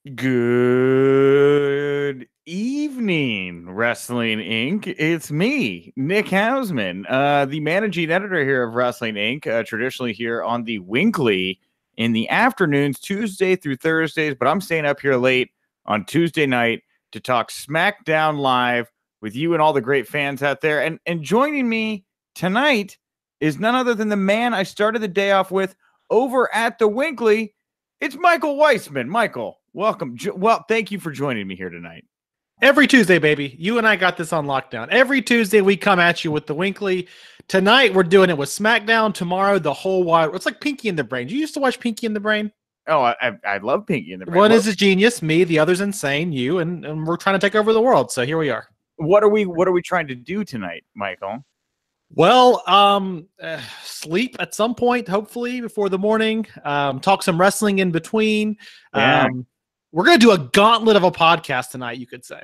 Good evening, Wrestling Inc. It's me, Nick Hausman, the managing editor here of Wrestling Inc., traditionally here on the Winkley in the afternoons, Tuesday through Thursdays, but I'm staying up here late on Tuesday night to talk SmackDown Live with you and all the great fans out there. And joining me tonight is none other than the man I started the day off with over at the Winkley. It's Michael Wiseman. Michael, welcome. Well, thank you for joining me here tonight. Every Tuesday, baby. You and I got this on lockdown. Every Tuesday, we come at you with the Winkley. Tonight, we're doing it with SmackDown. Tomorrow, the whole wide. It's like Pinky and the Brain. You used to watch Pinky and the Brain? Oh, I love Pinky and the Brain. One is a genius, me. The other's insane, you. And we're trying to take over the world. So here we are. What are we trying to do tonight, Michael? Well, sleep at some point, hopefully before the morning. Talk some wrestling in between. Yeah. We're going to do a gauntlet of a podcast tonight, you could say.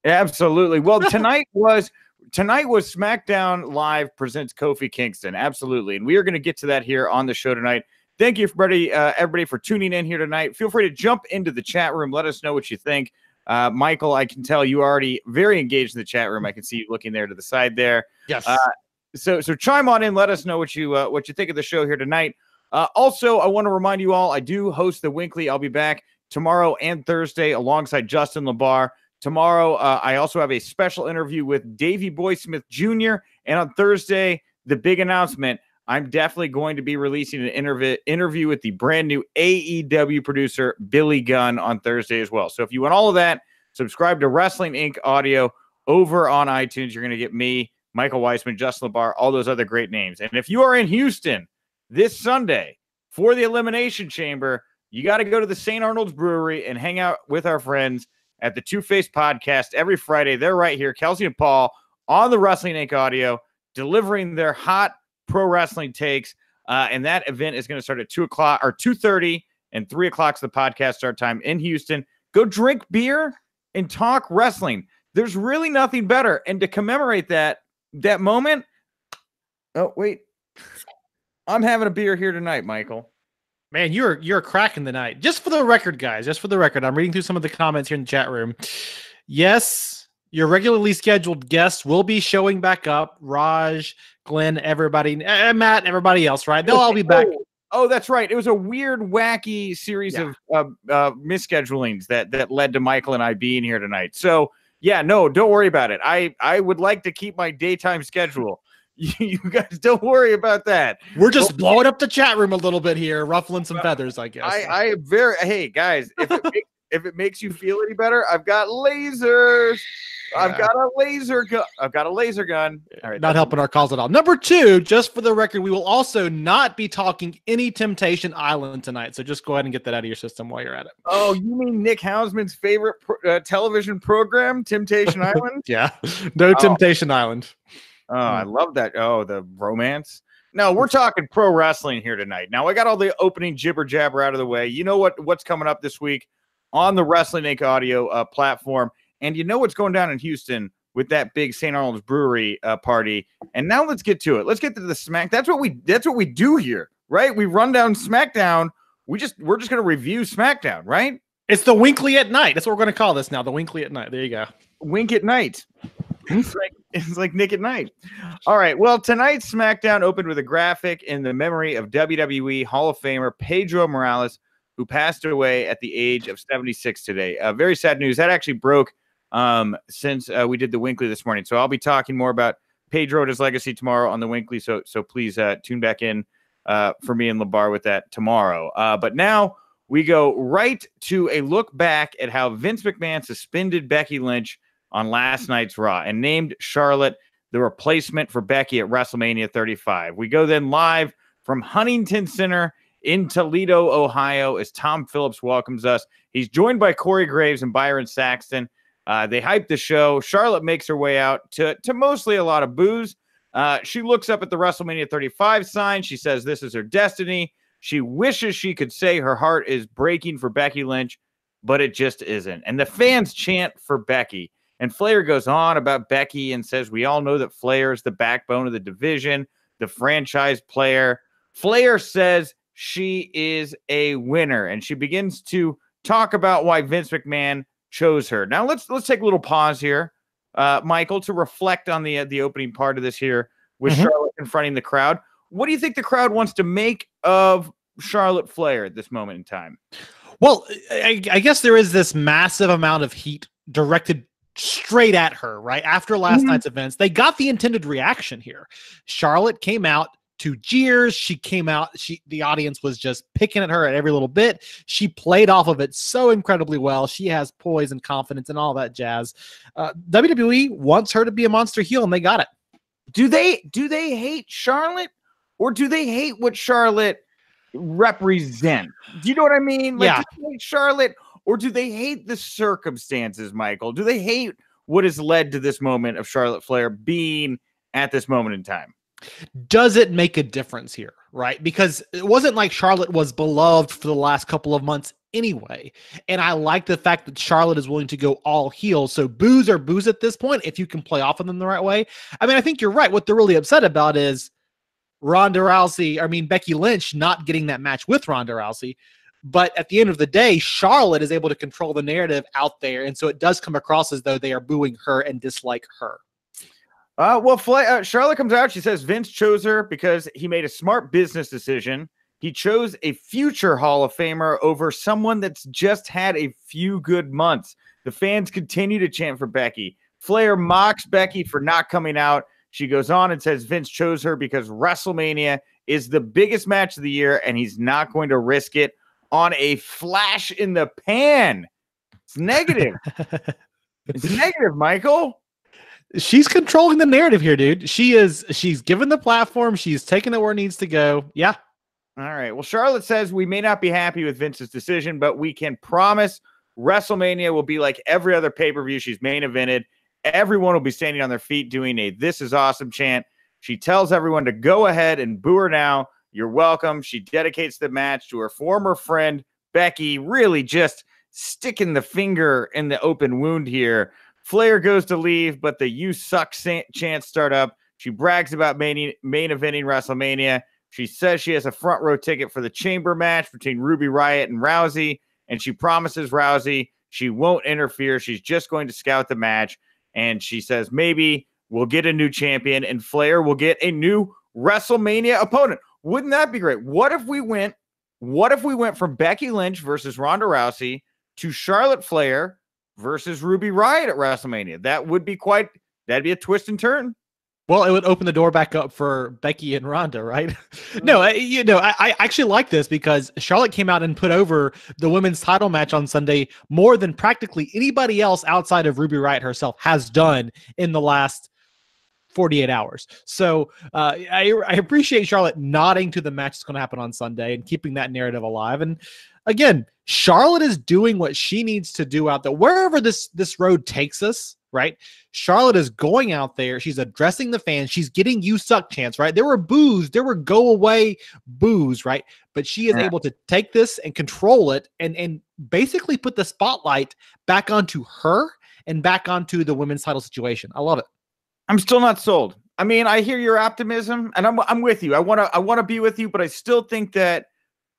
Absolutely. Well, tonight was SmackDown Live presents Kofi Kingston. Absolutely. And we are going to get to that here on the show tonight. Thank you, everybody for tuning in here tonight. Feel free to jump into the chat room. Let us know what you think. Michael, I can tell you are already very engaged in the chat room. I can see you looking there to the side there. Yes. So chime on in. Let us know what you think of the show here tonight. Also, I want to remind you all, I do host the Winkley. I'll be back tomorrow and Thursday alongside Justin LaBar. Tomorrow, I also have a special interview with Davey Boy Smith Jr. And on Thursday, the big announcement, I'm definitely going to be releasing an interview with the brand new AEW producer, Billy Gunn, on Thursday as well. So if you want all of that, subscribe to Wrestling Inc. audio over on iTunes. You're going to get me, Michael Wiseman, Justin LaBar, all those other great names. And if you are in Houston this Sunday for the Elimination Chamber, you got to go to the St. Arnold's Brewery and hang out with our friends at the Two-Face Podcast every Friday. They're right here, Kelsey and Paul, on the Wrestling Inc. audio, delivering their hot pro wrestling takes. And that event is going to start at 2 o'clock or 2:30 and 3 o'clock is the podcast start time in Houston. Go drink beer and talk wrestling. There's really nothing better. And to commemorate that moment, oh, wait. I'm having a beer here tonight, Michael. Man, you're cracking the night. Just for the record, guys, just for the record, I'm reading through some of the comments here in the chat room. Yes, your regularly scheduled guests will be showing back up. Raj, Glenn, everybody, Matt, everybody else, right? They'll all be back. Oh, that's right. It was a weird, wacky series of misschedulings that led to Michael and I being here tonight. So, yeah, no, don't worry about it. I would like to keep my daytime schedule. You guys don't worry about that. We're just blowing up the chat room a little bit here, ruffling some feathers, I guess. Hey guys, if it makes you feel any better, I've got lasers. Yeah. I've got a laser gun. All right, not helping our cause at all. Number 2, just for the record, we will also not be talking any Temptation Island tonight. So just go ahead and get that out of your system while you're at it. Oh, you mean Nick Hausman's favorite television program, Temptation Island? Yeah, no Temptation Island. Oh, I love that. Oh, the romance. No, we're talking pro wrestling here tonight. Now, I got all the opening jibber jabber out of the way. You know what's coming up this week on the Wrestling Inc. audio platform. And you know what's going down in Houston with that big St. Arnold's Brewery party. And now let's get to it. Let's get to the Smack. That's what we do here, right? We run down SmackDown. We're just going to review SmackDown, right? It's the Winkley at night. That's what we're going to call this now. The Winkley at night. There you go. Wink at night. It's like Nick at Night. All right. Well, tonight's SmackDown opened with a graphic in the memory of WWE Hall of Famer Pedro Morales, who passed away at the age of 76 today. Very sad news. That actually broke since we did the Winkley this morning. So I'll be talking more about Pedro and his legacy tomorrow on the Winkley. So please tune back in for me and LaBar with that tomorrow. But now we go right to a look back at how Vince McMahon suspended Becky Lynch on last night's Raw and named Charlotte the replacement for Becky at WrestleMania 35. We go then live from Huntington Center in Toledo, Ohio, as Tom Phillips welcomes us. He's joined by Corey Graves and Byron Saxton. They hype the show. Charlotte makes her way out to mostly a lot of boos. She looks up at the WrestleMania 35 sign. She says this is her destiny. She wishes she could say her heart is breaking for Becky Lynch, but it just isn't. And the fans chant for Becky. And Flair goes on about Becky and says, we all know that Flair is the backbone of the division, the franchise player. Flair says she is a winner, and she begins to talk about why Vince McMahon chose her. Now let's take a little pause here, Michael, to reflect on the opening part of this here with Charlotte confronting the crowd. What do you think the crowd wants to make of Charlotte Flair at this moment in time? Well, I guess there is this massive amount of heat directed straight at her, right? After last night's events, they got the intended reaction here. Charlotte came out to jeers. She came out. The audience was just picking at her at every little bit. She played off of it so incredibly well. She has poise and confidence and all that jazz. WWE wants her to be a monster heel, and they got it. Do they hate Charlotte, or do they hate what Charlotte represent? Do you know what I mean? Like, yeah. Do they hate Charlotte, or do they hate the circumstances, Michael? Do they hate what has led to this moment of Charlotte Flair being at this moment in time? Does it make a difference here, right? Because it wasn't like Charlotte was beloved for the last couple of months anyway. And I like the fact that Charlotte is willing to go all heel. So boos are boos at this point if you can play off of them the right way. I mean, I think you're right. What they're really upset about is Becky Lynch not getting that match with Ronda Rousey. But at the end of the day, Charlotte is able to control the narrative out there. And so it does come across as though they are booing her and dislike her. Charlotte comes out. She says Vince chose her because he made a smart business decision. He chose a future Hall of Famer over someone that's just had a few good months. The fans continue to chant for Becky. Flair mocks Becky for not coming out. She goes on and says Vince chose her because WrestleMania is the biggest match of the year, and he's not going to risk it on a flash in the pan. It's negative. It's negative, Michael. She's controlling the narrative here, dude. She's given the platform. She's taking it where it needs to go. Yeah. All right. Well, Charlotte says we may not be happy with Vince's decision, but we can promise WrestleMania will be like every other pay-per-view she's main evented. Everyone will be standing on their feet doing a "This is awesome" chant. She tells everyone to go ahead and boo her now. You're welcome. She dedicates the match to her former friend, Becky, really just sticking the finger in the open wound here. Flair goes to leave, but the "You suck" chants start up. She brags about main eventing WrestleMania. She says she has a front row ticket for the chamber match between Ruby Riott and Rousey, and she promises Rousey she won't interfere. She's just going to scout the match, and she says maybe we'll get a new champion and Flair will get a new WrestleMania opponent. Wouldn't that be great? What if we went from Becky Lynch versus Ronda Rousey to Charlotte Flair versus Ruby Riott at WrestleMania? That'd be a twist and turn. Well, it would open the door back up for Becky and Ronda, right? No, I actually like this because Charlotte came out and put over the women's title match on Sunday more than practically anybody else outside of Ruby Riott herself has done in the last 48 hours. So I appreciate Charlotte nodding to the match that's going to happen on Sunday and keeping that narrative alive. And again, Charlotte is doing what she needs to do out there. Wherever this road takes us, right? Charlotte is going out there. She's addressing the fans. She's getting "You suck" chants, right? There were boos. There were go away boos, right? But she is able to take this and control it and basically put the spotlight back onto her and back onto the women's title situation. I love it. I'm still not sold. I mean, I hear your optimism, and I'm with you. I want to be with you, but I still think that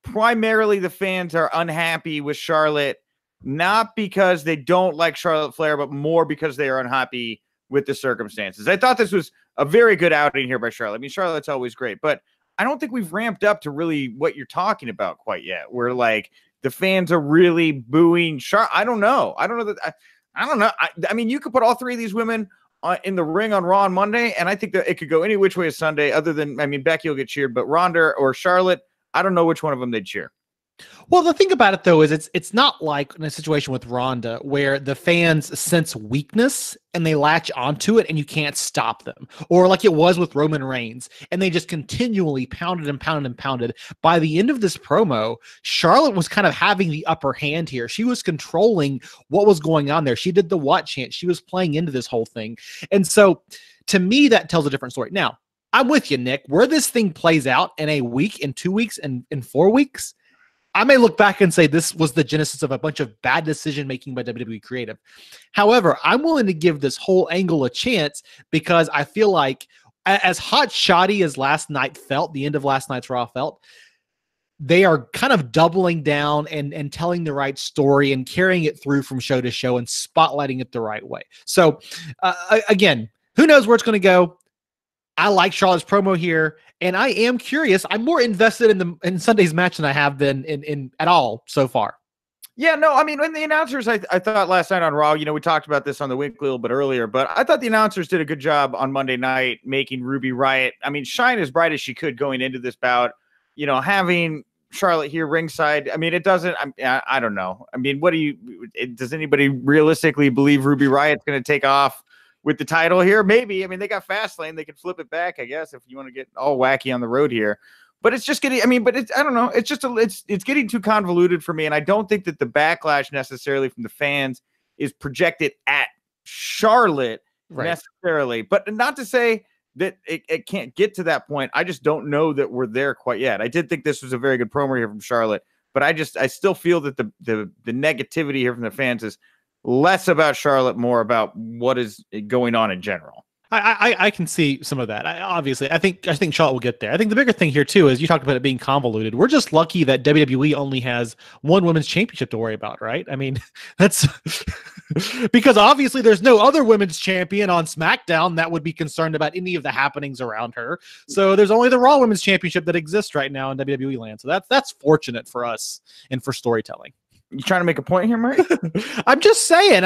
primarily the fans are unhappy with Charlotte, not because they don't like Charlotte Flair, but more because they are unhappy with the circumstances. I thought this was a very good outing here by Charlotte. I mean, Charlotte's always great, but I don't think we've ramped up to really what you're talking about quite yet. Where like the fans are really booing Charlotte. I don't know. I don't know. I mean, you could put all three of these women in the ring on Raw on Monday, and I think that it could go any which way as Sunday. Other than, I mean, Becky will get cheered, but Ronda or Charlotte, I don't know which one of them they'd cheer. Well, the thing about it, though, is it's not like in a situation with Ronda where the fans sense weakness and they latch onto it and you can't stop them. Or like it was with Roman Reigns, and they just continually pounded and pounded and pounded. By the end of this promo, Charlotte was kind of having the upper hand here. She was controlling what was going on there. She did the what chant. She was playing into this whole thing. And so, to me, that tells a different story. Now, I'm with you, Nick. Where this thing plays out in a week, in 2 weeks, and in 4 weeks, I may look back and say this was the genesis of a bunch of bad decision-making by WWE Creative. However, I'm willing to give this whole angle a chance because I feel like as hot shoddy as last night felt, the end of last night's Raw felt, they are kind of doubling down and telling the right story and carrying it through from show to show and spotlighting it the right way. So again, who knows where it's going to go? I like Charlotte's promo here, and I am curious. I'm more invested in Sunday's match than I have been in at all so far. Yeah, no, I mean, when the announcers, I thought last night on Raw, we talked about this on the WINC a little bit earlier, but I thought the announcers did a good job on Monday night making Ruby Riott, shine as bright as she could going into this bout. Having Charlotte here ringside, it doesn't, I don't know. Does anybody realistically believe Ruby Riott's going to take off with the title here? Maybe. They got Fastlane. They could flip it back, I guess, if you want to get all wacky on the road here. But it's just getting, I don't know. It's just, it's getting too convoluted for me. And I don't think that the backlash necessarily from the fans is projected at Charlotte necessarily. But not to say that it can't get to that point. I just don't know that we're there quite yet. I did think this was a very good promo here from Charlotte, but I still feel that the negativity here from the fans is less about Charlotte, more about what is going on in general. I can see some of that. Obviously, I think Charlotte will get there. I think the bigger thing here too is you talked about it being convoluted. We're just lucky that WWE only has one women's championship to worry about, right? That's because obviously there's no other women's champion on SmackDown that would be concerned about any of the happenings around her. So there's only the Raw Women's Championship that exists right now in WWE land. So that's fortunate for us and for storytelling. You trying to make a point here, Murray? I'm just saying.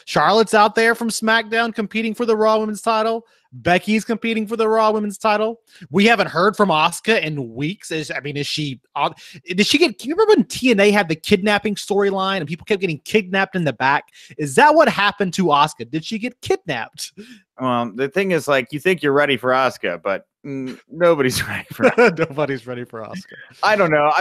Charlotte's out there from SmackDown competing for the Raw Women's title. Becky's competing for the Raw Women's title. We haven't heard from Asuka in weeks. Did she get? Can you remember when TNA had the kidnapping storyline and people kept getting kidnapped in the back? Is that what happened to Asuka? Did she get kidnapped? The thing is, you think you're ready for Asuka, but nobody's ready for Asuka. Nobody's ready for Asuka. I don't know.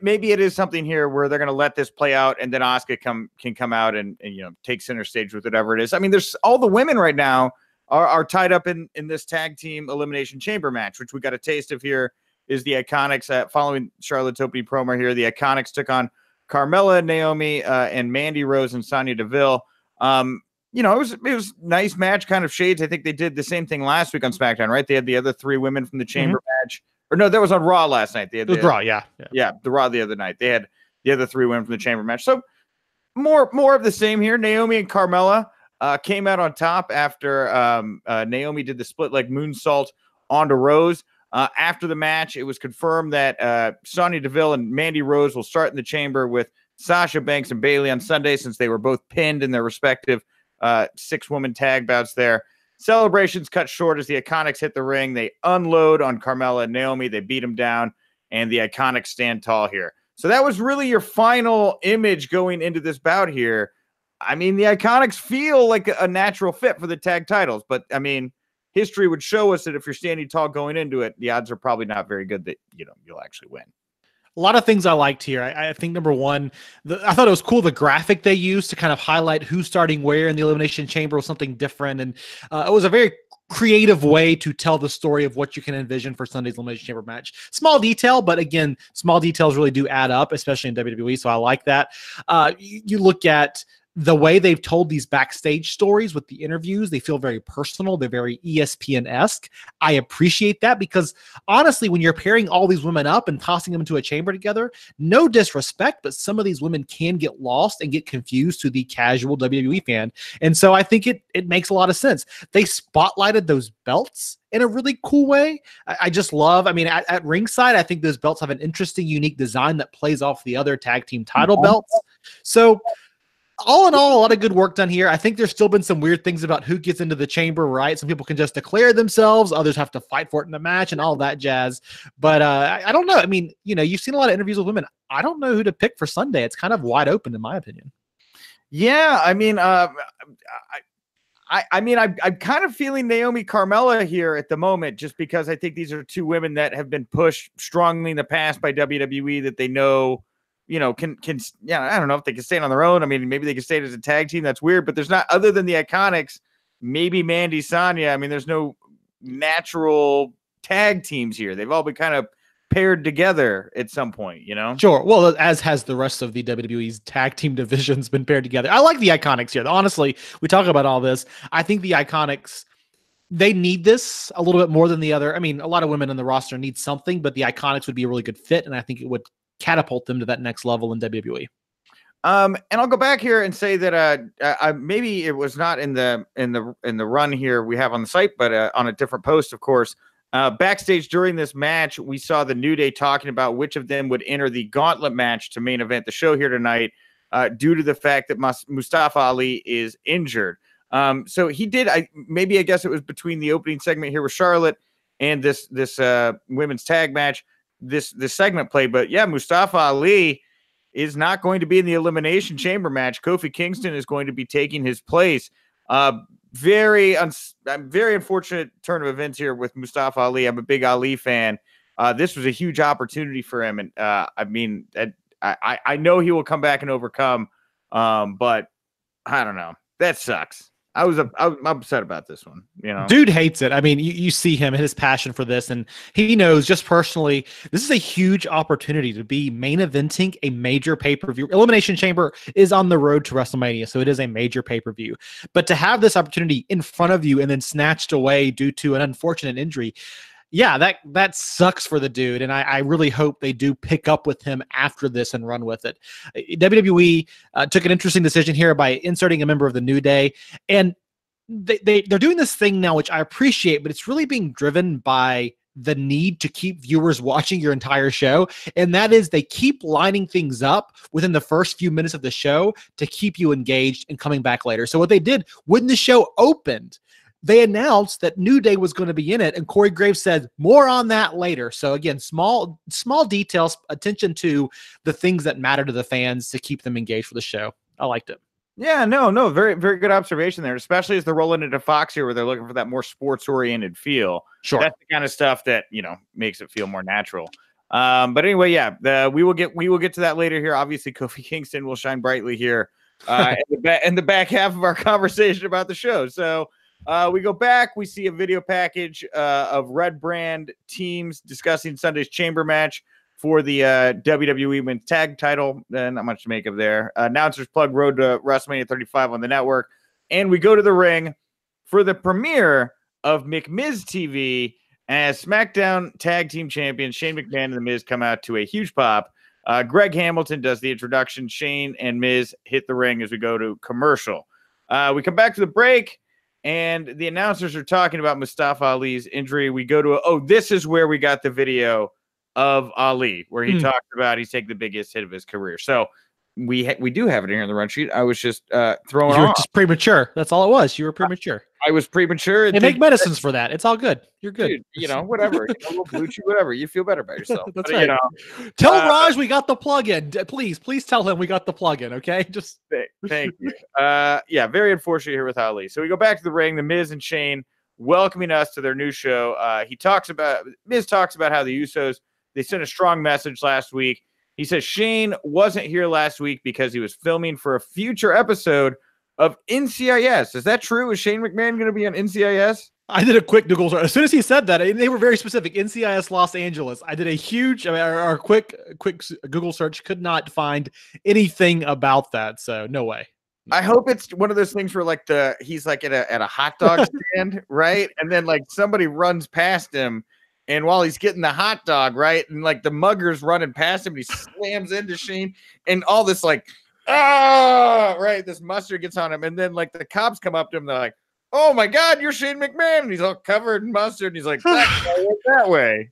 Maybe it is something here where they're going to let this play out, and then Asuka can come out and take center stage with whatever it is. There's all the women right now are tied up in this tag team elimination chamber match, which we got a taste of here. Is the Iconics following Charlotte's opening promo here? The Iconics took on Carmella, Naomi, and Mandy Rose and Sonya Deville. It was nice match, kind of shades. I think they did the same thing last week on SmackDown, right? They had the other three women from the chamber match. Or no, that was on Raw last night. It was Raw, yeah. The Raw the other night. They had the other three women from the chamber match. So more of the same here. Naomi and Carmella came out on top after Naomi did the split leg moonsault onto Rose. After the match, it was confirmed that Sonya Deville and Mandy Rose will start in the chamber with Sasha Banks and Bayley on Sunday, since they were both pinned in their respective 6-woman tag bouts there. Celebrations cut short as the Iconics hit the ring. They unload on Carmella and Naomi. They beat them down, and the Iconics stand tall here. So that was really your final image going into this bout here. The Iconics feel like a natural fit for the tag titles, but history would show us that if you're standing tall going into it, the odds are probably not very good that you'll actually win. A lot of things I liked here. I think number one, I thought it was cool the graphic they used to kind of highlight who's starting where in the Elimination Chamber was something different, and it was a very creative way to tell the story of what you can envision for Sunday's Elimination Chamber match. Small detail, but again, small details really do add up, especially in WWE, so I like that. You look at the way they've told these backstage stories with the interviews, they feel very personal. They're very ESPN-esque. I appreciate that because honestly, when you're pairing all these women up and tossing them into a chamber together, no disrespect, but some of these women can get lost and get confused to the casual WWE fan. And so I think it makes a lot of sense. They spotlighted those belts in a really cool way. I just love, at ringside, I think those belts have an interesting, unique design that plays off the other tag team title belts. So all in all, a lot of good work done here. I think there's still been some weird things about who gets into the chamber, right? Some people can just declare themselves. Others have to fight for it in the match and all that jazz. But I don't know. You've seen a lot of interviews with women. I don't know who to pick for Sunday. It's kind of wide open, in my opinion. Yeah, I'm kind of feeling Naomi Carmella here at the moment, just because I think these are two women that have been pushed strongly in the past by WWE that they know, I don't know if they can stand on their own. Maybe they can stand as a tag team. That's weird, but there's not, other than the Iconics, maybe Mandy, Sonya. There's no natural tag teams here. They've all been kind of paired together at some point, Sure. Well, as has the rest of the WWE's tag team divisions been paired together. I like the Iconics here. Honestly, we talk about all this. I think the Iconics they need this a little bit more than the other. I mean, a lot of women in the roster need something, but the Iconics would be a really good fit, and I think it would catapult them to that next level in WWE. And I'll go back here and say that maybe it was not in the run here we have on the site, but on a different post, of course. Backstage during this match, we saw the New Day talking about which of them would enter the Gauntlet match to main event the show here tonight, due to the fact that Mustafa Ali is injured. So he did. I guess it was between the opening segment here with Charlotte and this women's tag match. This segment played, but yeah, Mustafa Ali is not going to be in the Elimination Chamber match. Kofi Kingston is going to be taking his place. Very unfortunate turn of events here with Mustafa Ali. I'm a big Ali fan. This was a huge opportunity for him, and I know he will come back and overcome. But I don't know. That sucks. I'm upset about this one. You know, dude hates it. I mean, you see him and his passion for this, and he knows just personally, this is a huge opportunity to be main eventing a major pay-per-view. Elimination Chamber is on the road to WrestleMania, so it is a major pay-per-view. But to have this opportunity in front of you and then snatched away due to an unfortunate injury, yeah, that sucks for the dude, and I really hope they do pick up with him after this and run with it. WWE took an interesting decision here by inserting a member of the New Day, and they're doing this thing now, which I appreciate, but it's really being driven by the need to keep viewers watching your entire show, and that is they keep lining things up within the first few minutes of the show to keep you engaged and coming back later. So what they did when the show opened, they announced that New Day was going to be in it, and Corey Graves said more on that later. So again, small details, attention to the things that matter to the fans to keep them engaged with the show. I liked it. Yeah, no, very, very good observation there, especially as they're rolling into Fox here where they're looking for that more sports-oriented feel. Sure. That's the kind of stuff that, makes it feel more natural. But anyway, yeah, we will get to that later here. Obviously, Kofi Kingston will shine brightly here in the back half of our conversation about the show. So we go back, we see a video package of Red Brand teams discussing Sunday's chamber match for the WWE Women's Tag Title. Not much to make of there. Announcers plug Road to WrestleMania 35 on the network. And we go to the ring for the premiere of Miz TV as SmackDown Tag Team Champions Shane McMahon and The Miz come out to a huge pop. Greg Hamilton does the introduction. Shane and Miz hit the ring as we go to commercial. We come back to the break, and the announcers are talking about Mustafa Ali's injury. We go to, this is where we got the video of Ali, where he talked about he's taking the biggest hit of his career. So we do have it here in the run sheet. I was just throwing You were off. just premature. That's all it was. You were premature. I was premature. They make medicines for that. It's all good. You're good. Dude, whatever. Blue chew, whatever. You feel better about yourself. That's right. Tell Raj we got the plug-in. Please tell him we got the plug-in, okay? Just thank you. Yeah, very unfortunate here with Ali. So we go back to the ring. The Miz and Shane welcoming us to their new show. Miz talks about how the Usos, they sent a strong message last week. He says Shane wasn't here last week because he was filming for a future episode of NCIS. Is that true? Is Shane McMahon going to be on NCIS? I did a quick Google search. As soon as he said that, they were very specific. NCIS Los Angeles. I did a huge, our quick Google search, could not find anything about that. So no way. I hope it's one of those things where he's like at a hot dog stand, right? And then somebody runs past him, and while he's getting the hot dog, right, and the mugger's running past him, he slams into Shane, and all this right, this mustard gets on him, and then the cops come up to him, they're like, "Oh my God, you're Shane McMahon," and he's all covered in mustard, and he's like, "That way."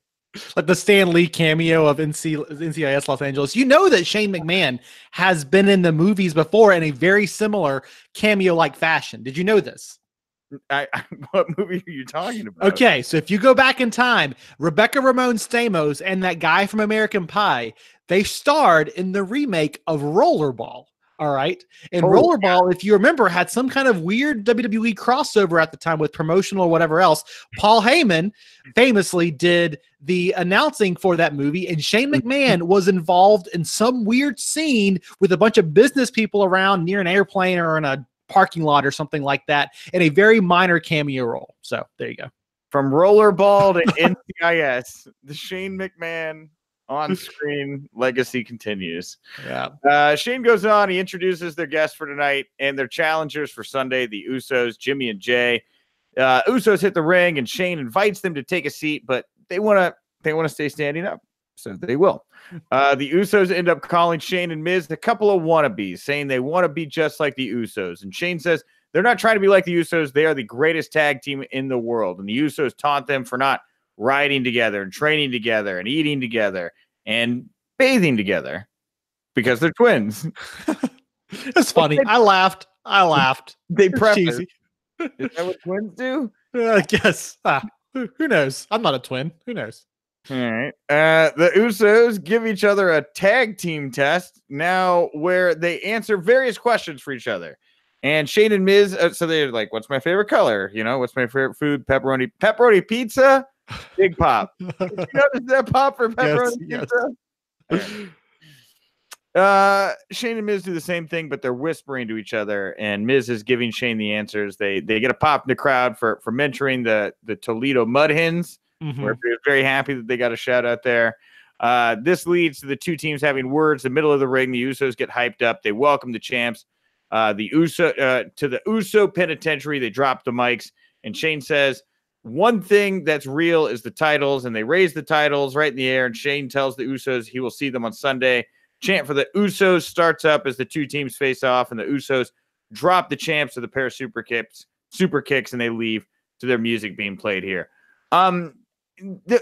Like the Stan Lee cameo of NCIS Los Angeles. You know that Shane McMahon has been in the movies before in a very similar cameo-like fashion. Did you know this? What movie are you talking about? Okay, so if you go back in time, Rebecca Ramon Stamos and that guy from American Pie, they starred in the remake of Rollerball. All right. And Rollerball, if you remember, had some kind of weird WWE crossover at the time with promotional or whatever else. Paul Heyman famously did the announcing for that movie, and Shane McMahon was involved in some weird scene with a bunch of business people around near an airplane or in a parking lot or something like that in a very minor cameo role. So there you go. From Rollerball to NCIS, the Shane McMahon on-screen legacy continues. Yeah. Shane goes on. He introduces their guests for tonight and their challengers for Sunday, the Usos, Jimmy and Jay. Usos hit the ring, and Shane invites them to take a seat, but they want to stay standing up, so they will. The Usos end up calling Shane and Miz a couple of wannabes, saying they want to be just like the Usos. And Shane says they're not trying to be like the Usos. They are the greatest tag team in the world. And the Usos taunt them for not riding together and training together and eating together and bathing together because they're twins. It's funny. I laughed. They preface. Is that what twins do? I guess. Who knows? I'm not a twin. Who knows? All right. The Usos give each other a tag team test now where they answer various questions for each other. And Shane and Miz, so they're like, what's my favorite color? You know, what's my favorite food? Pepperoni pizza? Big pop. Did you notice that pop for pepperoni pizza? Yes. Shane and Miz do the same thing, but they're whispering to each other, and Miz is giving Shane the answers. They get a pop in the crowd for mentoring the Toledo Mud Hens. We're very happy that they got a shout out there. This leads to the two teams having words in the middle of the ring. The Usos get hyped up. They welcome the champs. To the Uso penitentiary. They drop the mics, and Shane says, one thing that's real is the titles, and they raise the titles right in the air, and Shane tells the Usos he will see them on Sunday. Chant for the Usos starts up as the two teams face off, and the Usos drop the champs with a pair of super kicks, and they leave to their music being played here. The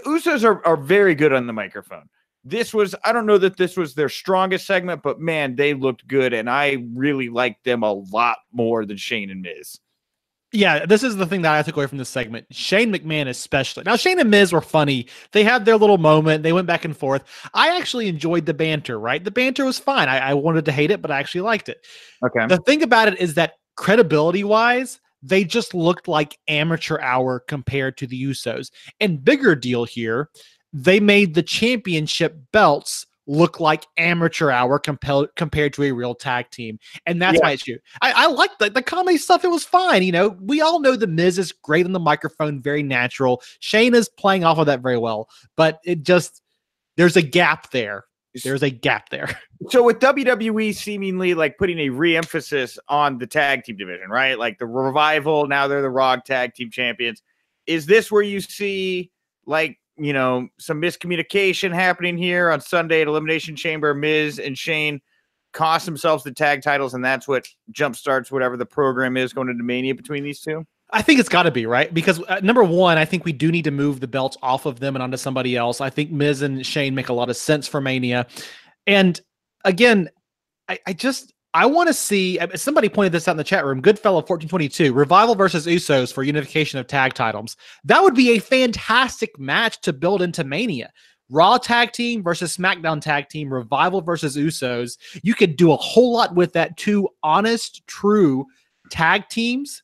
Usos are very good on the microphone. I don't know that this was their strongest segment, but man, they looked good, and I really liked them a lot more than Shane and Miz. Yeah, this is the thing that I took away from this segment. Shane McMahon especially. Now, Shane and Miz were funny. They had their little moment. They went back and forth. I actually enjoyed the banter, right? The banter was fine. I wanted to hate it, but I actually liked it. Okay. The thing about it is that credibility-wise, they just looked like amateur hour compared to the Usos. And bigger deal here, they made the championship belts look like amateur hour compared to a real tag team. And that's my issue. I like the comedy stuff. It was fine. You know, we all know the Miz is great on the microphone, very natural. Shane is playing off of that very well, but there's a gap there. There's a gap there. So with WWE seemingly like putting a re-emphasis on the tag team division, right? Like the Revival, now they're the Raw tag team champions. Is this where you see like, you know, some miscommunication happening here on Sunday at Elimination Chamber? Miz and Shane cost themselves the tag titles, and that's what jumpstarts whatever the program is going into Mania between these two? I think it's got to be, right? Because number one, I think we do need to move the belts off of them and onto somebody else. I think Miz and Shane make a lot of sense for Mania. And again, I want to see, somebody pointed this out in the chat room, Goodfellow1422, Revival versus Usos for unification of tag titles. That would be a fantastic match to build into Mania. Raw tag team versus SmackDown tag team, Revival versus Usos. You could do a whole lot with that. Two honest, true tag teams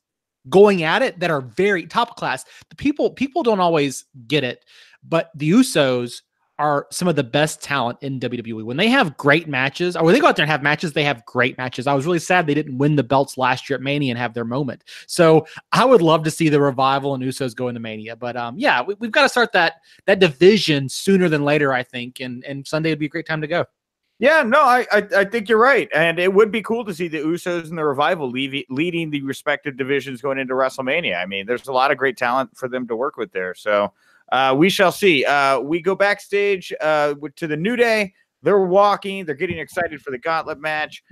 going at it that are very top class. The people don't always get it, but the Usos are some of the best talent in WWE. When they have great matches, or when they go out there and have matches, they have great matches. I was really sad they didn't win the belts last year at Mania and have their moment. So I would love to see the Revival and Usos go into Mania. But yeah, we've got to start that division sooner than later, I think. And Sunday would be a great time to go. Yeah, no, I think you're right. And it would be cool to see the Usos and the Revival leading the respective divisions going into WrestleMania. I mean, there's a lot of great talent for them to work with there. So we shall see. We go backstage to the New Day. They're walking. They're getting excited for the Gauntlet match.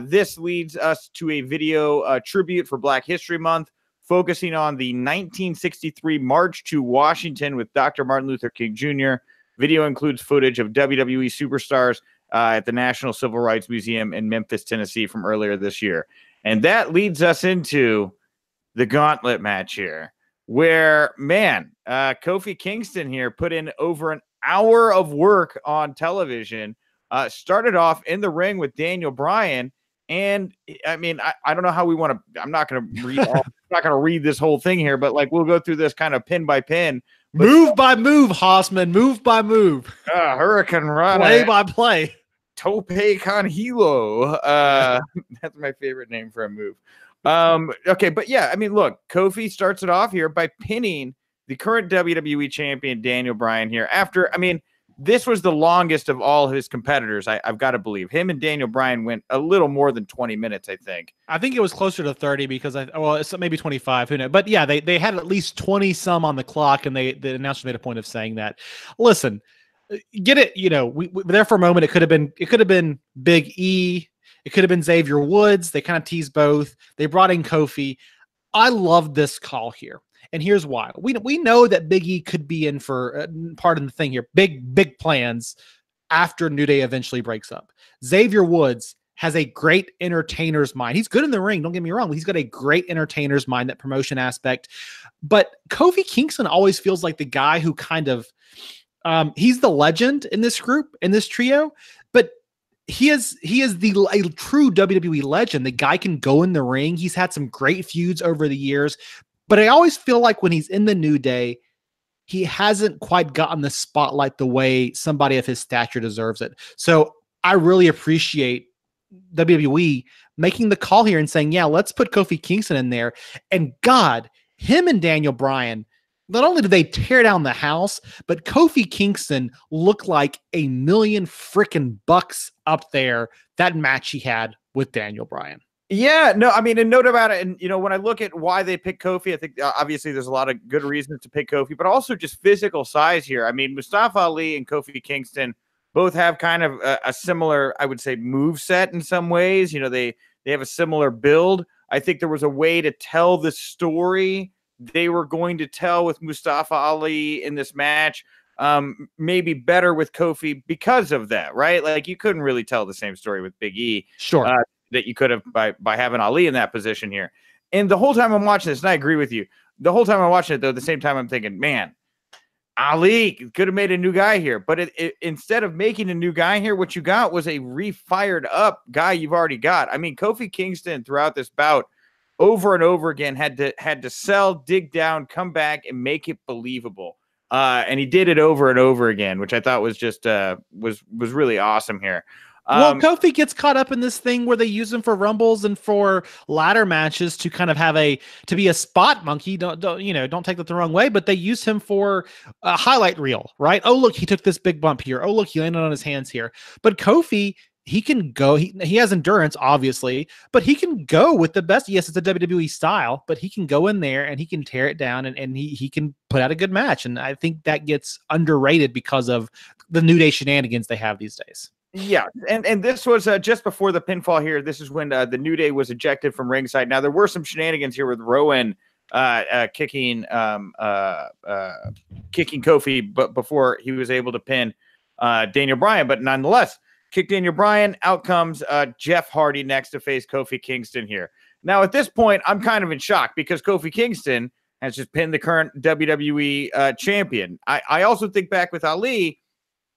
This leads us to a video tribute for Black History Month, focusing on the 1963 March to Washington with Dr. Martin Luther King Jr. Video includes footage of WWE superstars at the National Civil Rights Museum in Memphis, Tennessee from earlier this year. And that leads us into the Gauntlet match here, where, man, Kofi Kingston here put in over an hour of work on television, started off in the ring with Daniel Bryan. And I mean, I don't know how we want to, I'm not going to read this whole thing here, but like, we'll go through this kind of pin by pin. Move by move, Hausman, move by move. Hurricane Rana. Play by play. Tope con Hilo. That's my favorite name for a move. Okay, but yeah, I mean, look, Kofi starts it off here by pinning the current WWE champion Daniel Bryan here after, I mean, this was the longest of all his competitors. I've got to believe him and Daniel Bryan went a little more than 20 minutes. I think it was closer to 30 because it's maybe 25. Who knows? But yeah, they had at least 20 some on the clock, and the announcer made a point of saying that. Listen, get it. We there for a moment. It could have been Big E. It could have been Xavier Woods. They kind of teased both. They brought in Kofi. I love this call here. And here's why. We know that Big E could be in for part of the thing here. Big plans after New Day eventually breaks up. Xavier Woods has a great entertainer's mind. He's good in the ring, don't get me wrong. But he's got a great entertainer's mind, that promotion aspect. But Kofi Kingston always feels like the guy who kind of he's the legend in this group, in this trio. But he is a true WWE legend. The guy can go in the ring. He's had some great feuds over the years. But I always feel like when he's in the New Day, he hasn't quite gotten the spotlight the way somebody of his stature deserves it. So I really appreciate WWE making the call here and saying, yeah, let's put Kofi Kingston in there. And God, him and Daniel Bryan, not only did they tear down the house, but Kofi Kingston looked like $1 million freaking bucks up there, that match he had with Daniel Bryan. Yeah, no, I mean, and note about it. And, when I look at why they picked Kofi, I think obviously there's a lot of good reasons to pick Kofi, but also just physical size here. I mean, Mustafa Ali and Kofi Kingston both have kind of a similar, I would say, move set in some ways. They have a similar build. I think there was a way to tell the story they were going to tell with Mustafa Ali in this match, maybe better with Kofi because of that, right? Like, you couldn't really tell the same story with Big E. Sure. That you could have by having Ali in that position here. And the whole time I'm watching this, and I agree with you, the whole time I'm watching it, though, at the same time I'm thinking, man, Ali could have made a new guy here. But instead of making a new guy here, what you got was a refired up guy you've already got. I mean, Kofi Kingston throughout this bout over and over again had to sell, dig down, come back, and make it believable. And he did it over and over again, which I thought was just was really awesome here. Well, Kofi gets caught up in this thing where they use him for rumbles and for ladder matches to kind of have to be a spot monkey. Don't take that the wrong way, but they use him for a highlight reel, right? Oh, look, he took this big bump here. Oh, look, he landed on his hands here. But Kofi, he can go. He has endurance, obviously, but he can go with the best. Yes, it's a WWE style, but he can go in there and he can tear it down and he can put out a good match. And I think that gets underrated because of the New Day shenanigans they have these days. Yeah, and this was just before the pinfall here. This is when the New Day was ejected from ringside. Now, there were some shenanigans here with Rowan kicking Kofi, but before he was able to pin Daniel Bryan. But nonetheless, kick Daniel Bryan. Out comes Jeff Hardy next to face Kofi Kingston here. Now, at this point, I'm kind of in shock because Kofi Kingston has just pinned the current WWE champion. I also think back with Ali.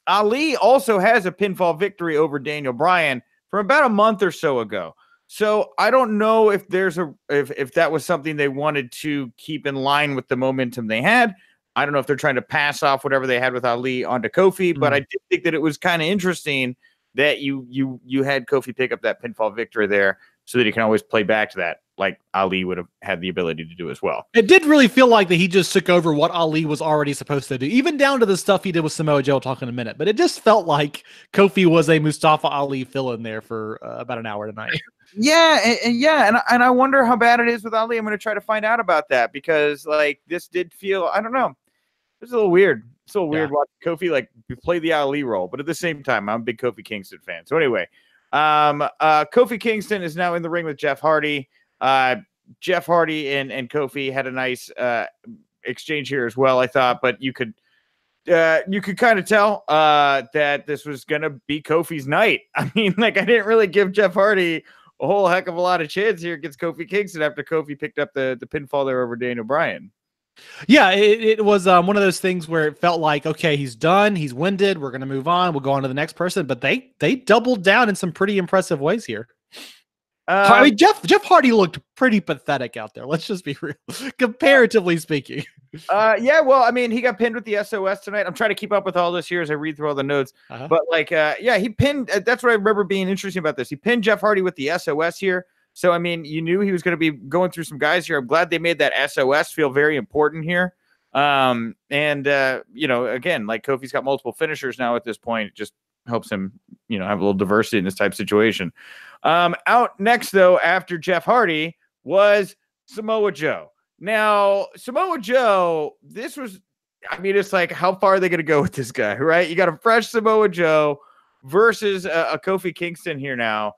Ali also has a pinfall victory over Daniel Bryan from about a month or so ago. So I don't know if if that was something they wanted to keep in line with the momentum they had. I don't know if they're trying to pass off whatever they had with Ali onto Kofi, but I did think that it was kind of interesting that you had Kofi pick up that pinfall victory there so that he can always play back to that, like Ali would have had the ability to do as well. It did really feel like that he just took over what Ali was already supposed to do, even down to the stuff he did with Samoa Joe. I'll talk in a minute, but it just felt like Kofi was a Mustafa Ali fill-in there for about an hour tonight. Yeah, and I wonder how bad it is with Ali. I'm going to try to find out about that because, like, this did feel, I don't know, it was a little weird. It's a little weird watching Kofi like play the Ali role, but at the same time, I'm a big Kofi Kingston fan. So anyway, Kofi Kingston is now in the ring with Jeff Hardy. Jeff Hardy and Kofi had a nice exchange here as well, I thought, but you could kind of tell that this was gonna be Kofi's night. I mean, like, I didn't really give Jeff Hardy a whole heck of a lot of chance here against Kofi Kingston after Kofi picked up the pinfall there over Daniel Bryan. Yeah, it was one of those things where it felt like, okay, he's done, he's winded, we're gonna move on, we'll go on to the next person. But they doubled down in some pretty impressive ways here. I mean, Jeff Hardy looked pretty pathetic out there. Let's just be real, comparatively speaking. Yeah, well, I mean, he got pinned with the SOS tonight. I'm trying to keep up with all this here as I read through all the notes. But like, yeah, he pinned. That's what I remember being interesting about this. He pinned Jeff Hardy with the SOS here. So, I mean, you knew he was going to be going through some guys here. I'm glad they made that SOS feel very important here. Again, like Kofi's got multiple finishers now at this point. It just helps him, have a little diversity in this type of situation. Out next, though, after Jeff Hardy was Samoa Joe. Now, Samoa Joe, it's like, how far are they going to go with this guy, right? You got a fresh Samoa Joe versus a Kofi Kingston here now.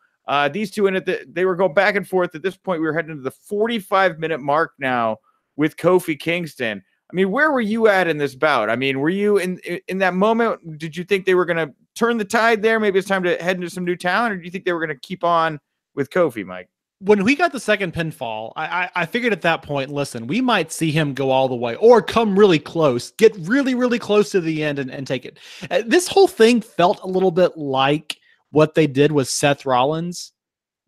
These two they were going back and forth. At this point, we were heading into the 45-minute mark now with Kofi Kingston. I mean, where were you at in this bout? I mean, were you in that moment? Did you think they were going to turn the tide there? Maybe it's time to head into some new talent, or do you think they were going to keep on with Kofi, Mike? When we got the second pinfall, I figured at that point, listen, we might see him go all the way or come really close, get really, really close to the end and take it. This whole thing felt a little bit like what they did with Seth Rollins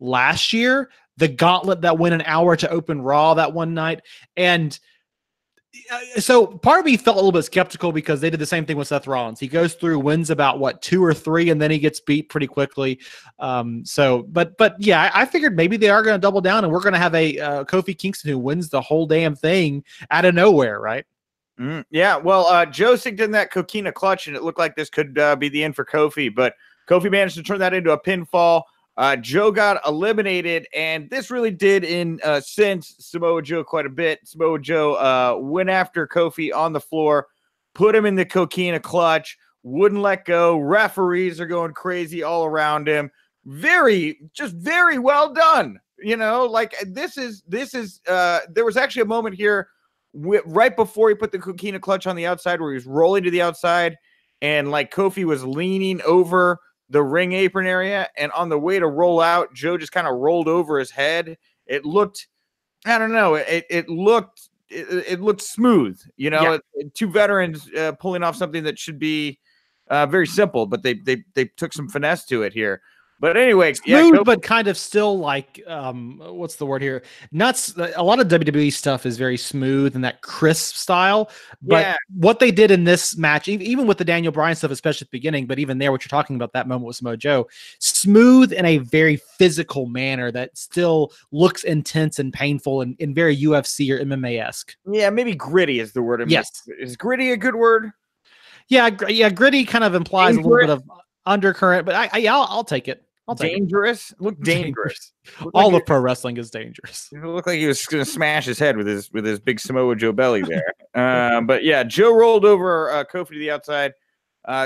last year, the gauntlet that went an hour to open Raw that one night. And so part of me felt a little bit skeptical because they did the same thing with Seth Rollins. He goes through, wins about 2 or 3, and then he gets beat pretty quickly. But yeah, I figured maybe they are going to double down and we're going to have a Kofi Kingston who wins the whole damn thing out of nowhere, right? Yeah, well, Joe synced in that Coquina clutch, and it looked like this could be the end for Kofi, but Kofi managed to turn that into a pinfall. Joe got eliminated, and this really did since Samoa Joe quite a bit. Samoa Joe went after Kofi on the floor, put him in the Coquina clutch, wouldn't let go. Referees are going crazy all around him. Very well done. Like this is there was actually a moment here right before he put the Coquina clutch on the outside where he was rolling to the outside, and like Kofi was leaning over the ring apron area, and on the way to roll out, Joe just kind of rolled over his head. It looked, I don't know, it looked smooth, Yeah. Two veterans pulling off something that should be very simple, but they took some finesse to it here. But anyway, smooth, but kind of still like, what's the word here? Nuts. A lot of WWE stuff is very smooth and that crisp style. But what they did in this match, even with the Daniel Bryan stuff, especially at the beginning, but even there, what you're talking about, that moment with Samoa Joe, smooth in a very physical manner that still looks intense and painful and very UFC or MMA-esque. Yeah, maybe gritty is the word. Yes. Is gritty a good word? Yeah, gritty kind of implies a little bit of undercurrent, but I'll take it. Dangerous. Look dangerous. All of pro wrestling is dangerous. It looked like he was going to smash his head with his big Samoa Joe belly there. But yeah, Joe rolled over Kofi to the outside,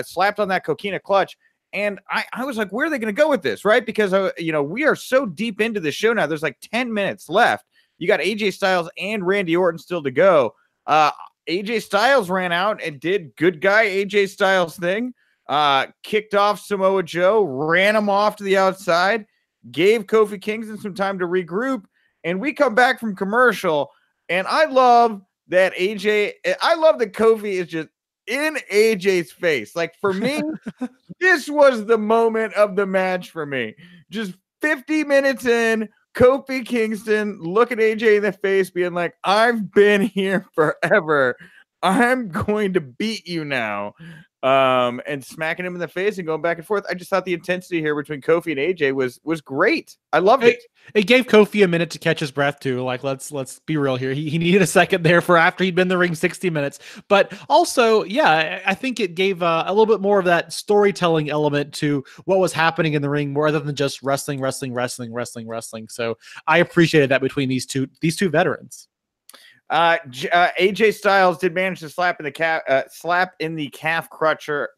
slapped on that Coquina clutch, and I was like, where are they going to go with this, right? Because we are so deep into the show now. There's like 10 minutes left. You got AJ Styles and Randy Orton still to go. AJ Styles ran out and did good guy AJ Styles thing. Kicked off Samoa Joe, ran him off to the outside, gave Kofi Kingston some time to regroup, and we come back from commercial, and I love that Kofi is just in AJ's face. Like, for me, this was the moment of the match for me. Just 50 minutes in, Kofi Kingston looking AJ in the face, being like, I've been here forever. I'm going to beat you now. And smacking him in the face and going back and forth. I just thought the intensity here between Kofi and AJ was great. I loved it. It gave Kofi a minute to catch his breath too. Like, let's be real here. He needed a second there for after he'd been in the ring 60 minutes. But also, yeah, I think it gave a little bit more of that storytelling element to what was happening in the ring, more other than just wrestling. So I appreciated that between these two veterans. AJ Styles did manage to slap in the calf crusher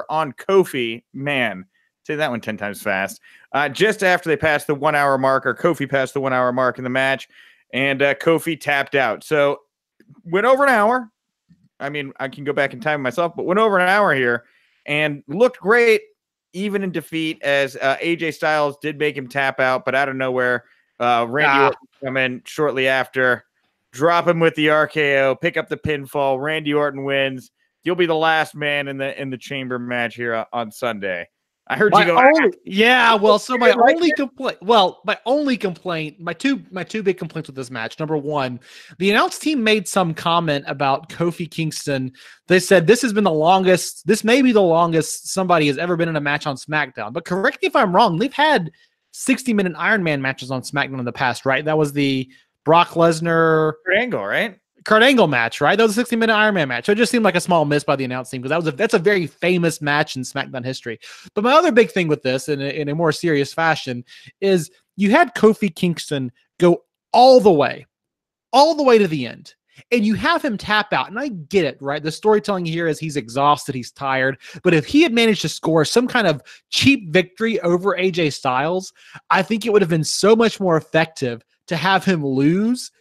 on Kofi. Man, say that one 10 times fast. Just after they passed the 1 hour mark, or Kofi passed the 1 hour mark in the match, and Kofi tapped out. So went over an hour. I mean, I can go back in time myself, but went over an hour here and looked great, even in defeat, as AJ Styles did make him tap out, but out of nowhere, Randy Orton come in shortly after. Drop him with the RKO, pick up the pinfall. Randy Orton wins. You'll be the last man in the chamber match here on Sunday. I heard you go. My two big complaints with this match. Number one, the announce team made some comment about Kofi Kingston. They said this may be the longest somebody has ever been in a match on SmackDown. But correct me if I'm wrong. They've had 60-minute Iron Man matches on SmackDown in the past, right? That was the Brock Lesnar Angle, right? Kurt Angle match, right? That was a 60-minute Iron Man match. So it just seemed like a small miss by the announce team because that's a very famous match in SmackDown history. But my other big thing with this, in a more serious fashion, is you had Kofi Kingston go all the way to the end. And you have him tap out. And I get it, right? The storytelling here is he's exhausted, he's tired. But if he had managed to score some kind of cheap victory over AJ Styles, I think it would have been so much more effective to have him lose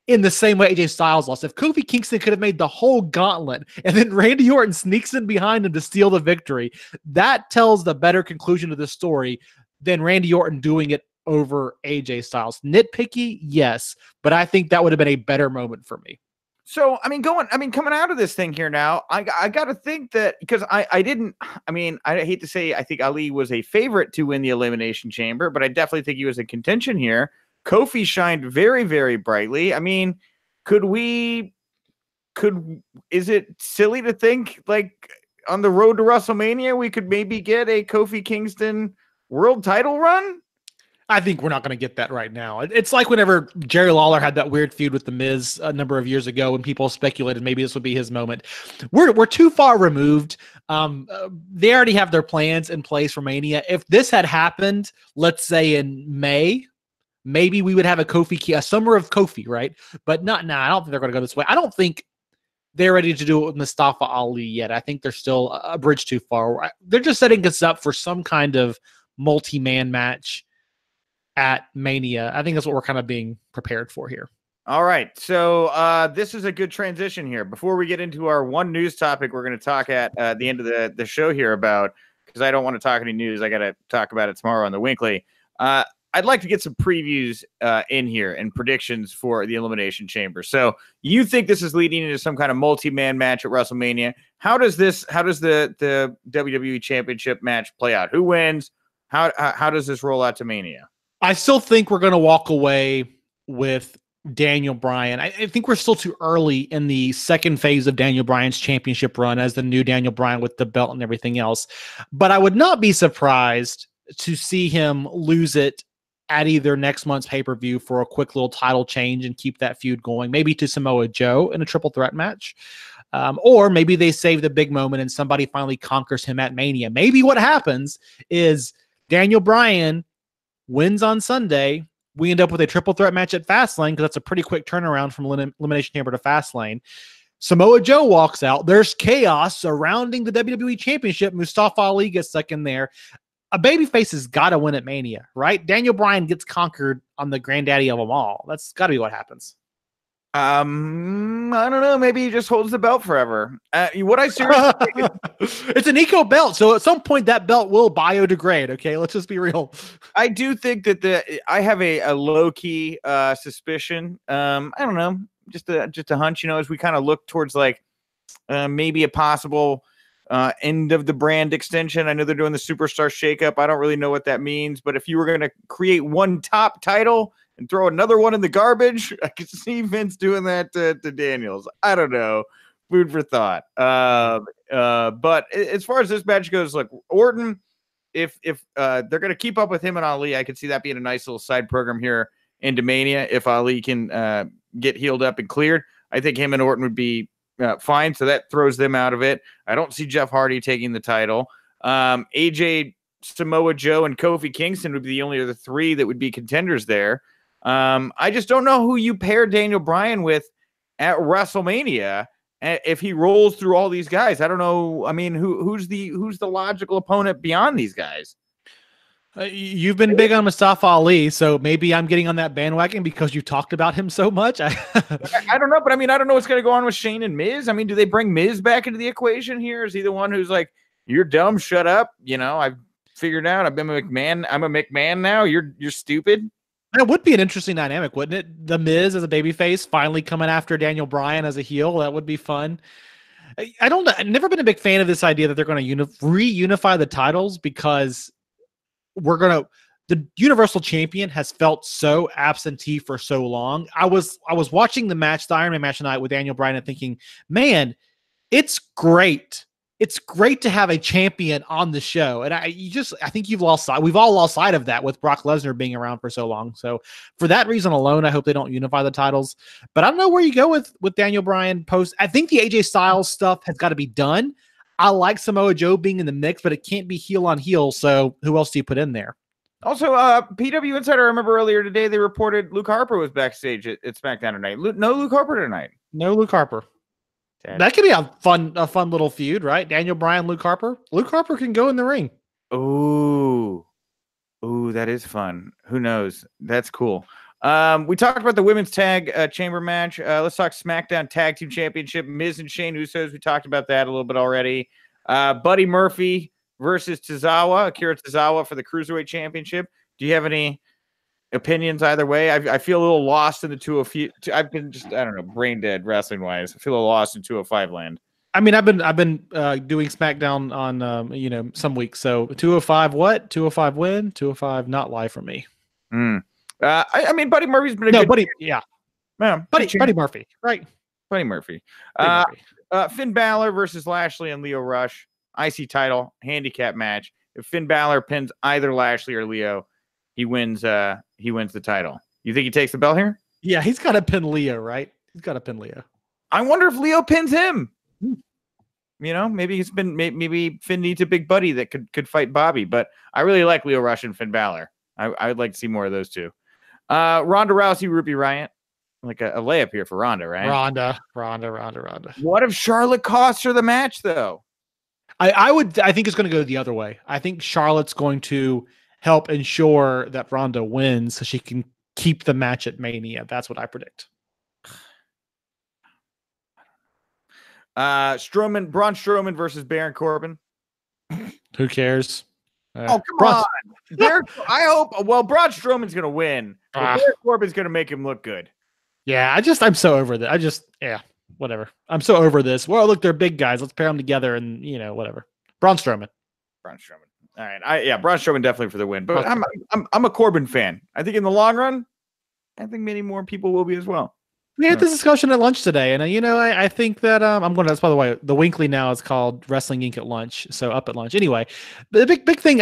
in the same way AJ Styles lost. If Kofi Kingston could have made the whole gauntlet and then Randy Orton sneaks in behind him to steal the victory, that tells the better conclusion of the story than Randy Orton doing it over AJ Styles. Nitpicky, yes, but I think that would have been a better moment for me. So, coming out of this thing here now, I got to think that because I hate to say, I think Ali was a favorite to win the Elimination Chamber, but I definitely think he was in contention here. Kofi shined very, very brightly. I mean, is it silly to think like on the road to WrestleMania, we could maybe get a Kofi Kingston world title run? I think we're not going to get that right now. It's like whenever Jerry Lawler had that weird feud with The Miz a number of years ago when people speculated maybe this would be his moment. We're too far removed. They already have their plans in place for Mania. If this had happened, let's say in May, maybe we would have a summer of Kofi, right? But not now. I don't think they're going to go this way. I don't think they're ready to do it with Mustafa Ali yet. I think they're still a bridge too far. They're just setting us up for some kind of multi-man match at Mania. I think that's what we're kind of being prepared for here. All right. So this is a good transition here. Before we get into our one news topic, we're going to talk at the end of the show here about, because I don't want to talk any news. I got to talk about it tomorrow on the Winkly. I'd like to get some previews in here and predictions for the Elimination Chamber. So you think this is leading into some kind of multi-man match at WrestleMania? How does the WWE Championship match play out? Who wins? How does this roll out to Mania? I still think we're going to walk away with Daniel Bryan. I think we're still too early in the second phase of Daniel Bryan's championship run as the new Daniel Bryan with the belt and everything else. But I would not be surprised to see him lose it at either next month's pay-per-view for a quick little title change and keep that feud going, maybe to Samoa Joe in a triple threat match. Or maybe they save the big moment and somebody finally conquers him at Mania. Maybe what happens is Daniel Bryan wins on Sunday. We end up with a triple threat match at Fastlane because that's a pretty quick turnaround from Elimination Chamber to Fastlane. Samoa Joe walks out. There's chaos surrounding the WWE Championship. Mustafa Ali gets stuck in there. A babyface has got to win at Mania, right? Daniel Bryan gets conquered on the granddaddy of them all. That's got to be what happens. I don't know. Maybe he just holds the belt forever. What I seriously it's an eco belt, so at some point that belt will biodegrade. Okay, let's just be real. I do think that I have a low key suspicion. I don't know, just a hunch. As we kind of look towards like maybe a possible end of the brand extension. I know they're doing the superstar shakeup. I don't really know what that means, but if you were going to create one top title and throw another one in the garbage, I could see Vince doing that to Daniels. I don't know. Food for thought. But as far as this match goes, look, Orton, if they're going to keep up with him and Ali, I could see that being a nice little side program here into Mania. If Ali can get healed up and cleared, I think him and Orton would be fine. So that throws them out of it. I don't see Jeff Hardy taking the title. AJ, Samoa Joe, and Kofi Kingston would be the only other three that would be contenders there. I just don't know who you pair Daniel Bryan with at WrestleMania if he rolls through all these guys. I don't know. I mean, who's the logical opponent beyond these guys? You've been big on Mustafa Ali, so maybe I'm getting on that bandwagon because you talked about him so much. I don't know, but I mean, I don't know what's going to go on with Shane and Miz. I mean, do they bring Miz back into the equation here? Is he the one who's like, "You're dumb, shut up"? I've figured out. I've been a McMahon. I'm a McMahon now. You're stupid. That would be an interesting dynamic, wouldn't it? The Miz as a babyface finally coming after Daniel Bryan as a heel. That would be fun. I've never been a big fan of this idea that they're going to reunify the titles because the Universal Champion has felt so absentee for so long. I was watching the Iron Man match tonight with Daniel Bryan and thinking, man, it's great it's great to have a champion on the show. And I think we've all lost sight of that with Brock Lesnar being around for so long. So for that reason alone, I hope they don't unify the titles, but I don't know where you go with Daniel Bryan post. I think the AJ Styles stuff has got to be done. I like Samoa Joe being in the mix, but it can't be heel on heel. So who else do you put in there? Also, PW Insider, I remember earlier today, they reported Luke Harper was backstage at SmackDown tonight. No Luke Harper tonight. No Luke Harper. That could be a fun little feud, right? Daniel Bryan, Luke Harper. Luke Harper can go in the ring. Ooh, that is fun. Who knows? That's cool. We talked about the women's tag chamber match. Let's talk SmackDown Tag Team Championship. Miz and Shane Usos. We talked about that a little bit already. Buddy Murphy versus Akira Tozawa for the Cruiserweight Championship. Do you have any opinions either way? I feel a little lost in the 205. I've been brain dead wrestling wise. I feel a little lost in 205 land. I mean, I've been doing SmackDown on some weeks. So 205 what? 205 win? 205 not live for me. I mean, Buddy Murphy's been a good Buddy, yeah. Man, Buddy Murphy, right? Buddy Murphy. Finn Balor versus Lashley and Lio Rush. IC title handicap match. If Finn Balor pins either Lashley or Leo, he wins the title. You think he takes the belt here? Yeah, he's got to pin Leo, right? He's got to pin Leo. I wonder if Leo pins him. Maybe maybe Finn needs a big buddy that could fight Bobby, but I really like Lio Rush and Finn Balor. I would like to see more of those two. Ronda Rousey, Ruby Riott. Like a layup here for Ronda, right? Ronda. What if Charlotte costs her the match, though? I think it's going to go the other way. I think Charlotte's going to help ensure that Ronda wins so she can keep the match at Mania. That's what I predict. Braun Strowman versus Baron Corbin. Who cares? Come on. I hope. Well, Braun Strowman's going to win. But Baron Corbin's going to make him look good. Yeah, I'm so over that. Whatever. I'm so over this. Well, look, they're big guys. Let's pair them together and, whatever. Braun Strowman. All right. Braun Strowman definitely for the win. But I'm a Corbin fan. I think in the long run, I think many more people will be as well. We had this discussion at lunch today, and I think that I'm going to. That's, by the way, the Winkley now is called Wrestling Inc. at lunch. So up at lunch. Anyway, the big thing.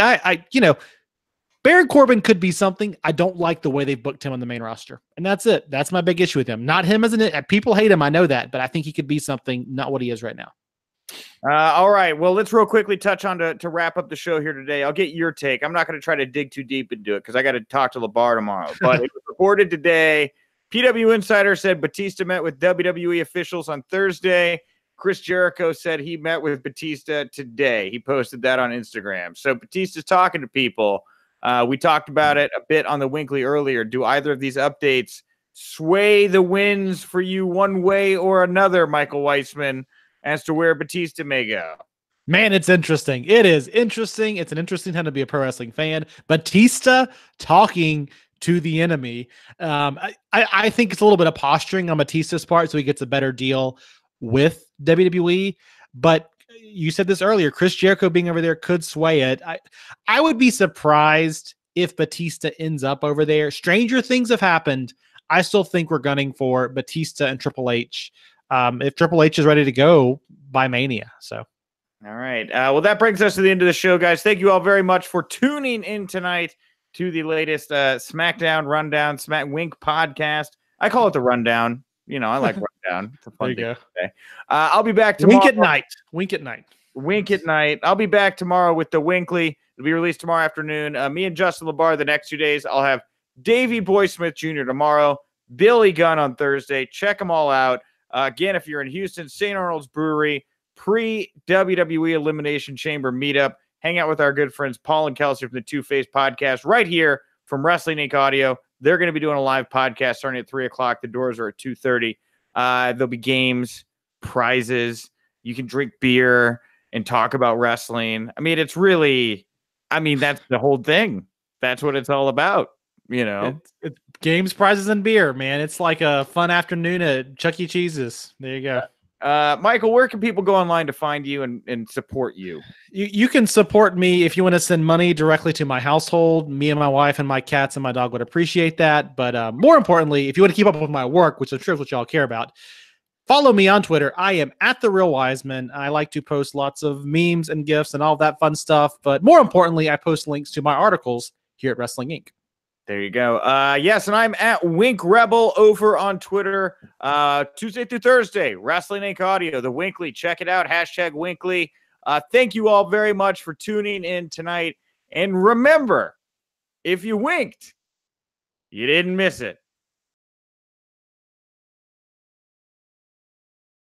Baron Corbin could be something. I don't like the way they booked him on the main roster, and that's it. That's my big issue with him. Not him as people hate him. I know that, but I think he could be something. Not what he is right now. All right. Well, let's real quickly touch on to wrap up the show here today. I'll get your take. I'm not going to try to dig too deep into it because I got to talk to LeBar tomorrow. But it was reported today. PW Insider said Batista met with WWE officials on Thursday. Chris Jericho said he met with Batista today. He posted that on Instagram. So Batista's talking to people. We talked about it a bit on the Winkley earlier. Do either of these updates sway the winds for you one way or another, Michael Wiseman, as to where Batista may go? Man, it's interesting. It is interesting. It's an interesting time to be a pro wrestling fan. Batista talking to the enemy. I think it's a little bit of posturing on Batista's part so he gets a better deal with WWE. But you said this earlier, Chris Jericho being over there could sway it. I would be surprised if Batista ends up over there. Stranger things have happened. I still think we're gunning for Batista and Triple H. If Triple H is ready to go by Mania. So. All right. Well, that brings us to the end of the show, guys. Thank you all very much for tuning in tonight to the latest SmackDown Rundown, WINC podcast. I call it the Rundown. I like Rundown. It's a fun thing to say. I'll be back tomorrow. Wink at night. I'll be back tomorrow with the Winkley. It'll be released tomorrow afternoon. Me and Justin LeBar the next 2 days. I'll have Davey Boy Smith Jr. tomorrow, Billy Gunn on Thursday. Check them all out. Again, if you're in Houston, St. Arnold's Brewery, pre-WWE Elimination Chamber meetup. Hang out with our good friends Paul and Kelsey from the Two Face Podcast right here from Wrestling Inc. Audio. They're going to be doing a live podcast starting at 3 o'clock. The doors are at 2:30. There'll be games, prizes. You can drink beer and talk about wrestling. I mean, it's really, that's the whole thing. That's what it's all about. It's games, prizes, and beer, man. It's like a fun afternoon at Chuck E. Cheese's. There you go. Michael, where can people go online to find you and support you? You can support me if you want to send money directly to my household. Me and my wife and my cats and my dog would appreciate that. But more importantly, if you want to keep up with my work, which I'm sure is what y'all care about, Follow me on Twitter. I am at The Real Wiseman. I like to post lots of memes and GIFs and all that fun stuff. But more importantly, I post links to my articles here at Wrestling Inc. There you go. Yes, and I'm at Wink Rebel over on Twitter. Tuesday through Thursday, Wrestling Inc. Audio, the Winkly. Check it out. Hashtag Winkly. Thank you all very much for tuning in tonight. And remember, if you winked, you didn't miss it.